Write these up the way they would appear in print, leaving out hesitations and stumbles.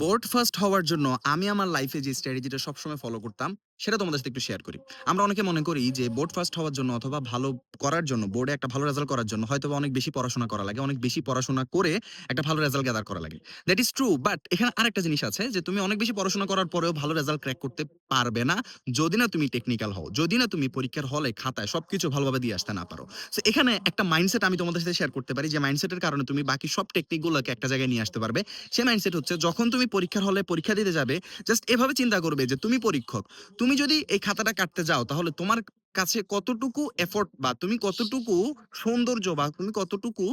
Board first হওয়ার জন্য আমি আমার লাইফে যে স্ট্র্যাটেজিটা সবসময় ফলো করতাম, সেটা তোমাদের সাথে একটু শেয়ার করি। আমরা অনেকে মনে করি যে বোর্ড ফার্স্ট হওয়ার জন্য অথবা ভালো করার জন্য, বোর্ডে একটা ভালো রেজাল্ট করার জন্য হয়তোবা অনেক বেশি পড়াশোনা করা লাগে। অনেক বেশি পড়াশোনা করে একটা ভালো রেজাল্ট গ্যাদার করা লাগে। দ্যাট ইস ট্রু, বাট এখানে আরেকটা জিনিস আছে যে তুমি অনেক বেশি পড়াশোনা করার পরেও ভালো রেজাল্ট ক্র্যাক করতে পারবে না, যদি না তুমি টেকনিক্যাল হও। যদি না তুমি পরীক্ষার হলে খাতায় সবকিছু ভালোভাবে দিয়ে আসতে না পারো। সো এখানে একটা মাইন্ডসেট আমি তোমাদের সাথে শেয়ার করতে পারি, যে মাইন্ডসেটের কারণে তুমি বাকি সব টেকনিক গুলোকে একটা জায়গায় নিয়ে আসতে পারবে। সে মাইন্ডসেট হচ্ছে, যখন তুমি পরীক্ষার হলে পরীক্ষা দিতে যাবে, জাস্ট এভাবে চিন্তা করবে যে তুমি পরীক্ষক। তুমি যদি এই খাতাটা কাটতে যাও তাহলে তোমার কাছে কতটুকু এফোর্ট বা তুমি কতটুকু সৌন্দর্য বা তুমি কতটুকু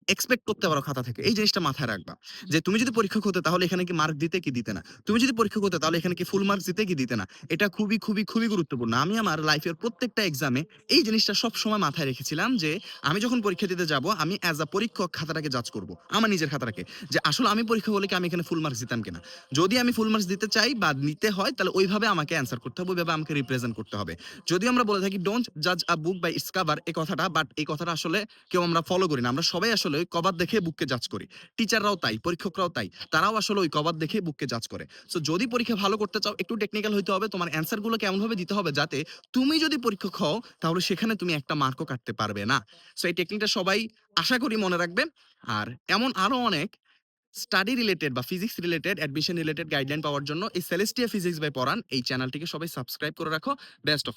এক্সপেক্ট করতে পারো খাতা থেকে। এই জিনিসটা মাথায় রাখবা। যে তুমি যদি পরীক্ষক হতে তাহলে এখানে কি মার্ক দিতে কি দিতে না? তুমি যদি পরীক্ষক হতে তাহলে এখানে কি ফুল মার্কস দিতে কি দিতে না? এটা খুবই, খুবই, খুবই গুরুত্বপূর্ণ। আমি আমার লাইফের প্রত্যেকটা এক্সামে এই জিনিসটা সবসময় মাথায় রেখেছিলাম যে আমি যখন পরীক্ষা দিতে যাব আমি অ্যাজ আ পরীক্ষক খাতাটাকে জাজ করব। আমার নিজের খাতাটাকে। যে আসলে আমি পরীক্ষক হলে কি আমি এখানে ফুল মার্কস দিতাম কিনা? যদি আমি ফুল মার্কস দিতে চাই বা নিতে হয় তাহলে ওইভাবে আমাকে অ্যান্সার করতে হবে, ওইভাবে আমাকে রিপ্রেজেন্ট করতে হবে। যদিও আমরা বলে থাকি ডোন্ট জাজ আ বুক বাই ইটস কভার, এই কথাটা, বাট এই কথাটা আসলে কেউ আমরা ফলো করি না। আমরা সবাই আসলে ওই কভার দেখে বুককে জাজ করি। টিচাররাও তাই, পরীক্ষকরাও তাই। তারাও আসলে ওই কভার দেখে বুককে জাজ করে। সো যদি পরীক্ষা ভালো করতে চাও একটু টেকনিক্যাল হইতে হবে। তোমার অ্যান্সার গুলোকে এমনভাবে দিতে হবে যাতে তুমি যদি পরীক্ষক হও তাহলে সেখানে তুমি একটা মার্কও কাটতে পারবে না। সো এই টেকনিকটা সবাই আশা করি মনে রাখবে। আর এমন আরো অনেক স্টাডি রিলেটেড বা physics related, admission related guideline পাওয়ার জন্য এই সেলেস্টিয়া ফিজিক্স বাই পড়ান এই চ্যানেলটিকে সবাই সাবস্ক্রাইব করে রাখো। Best of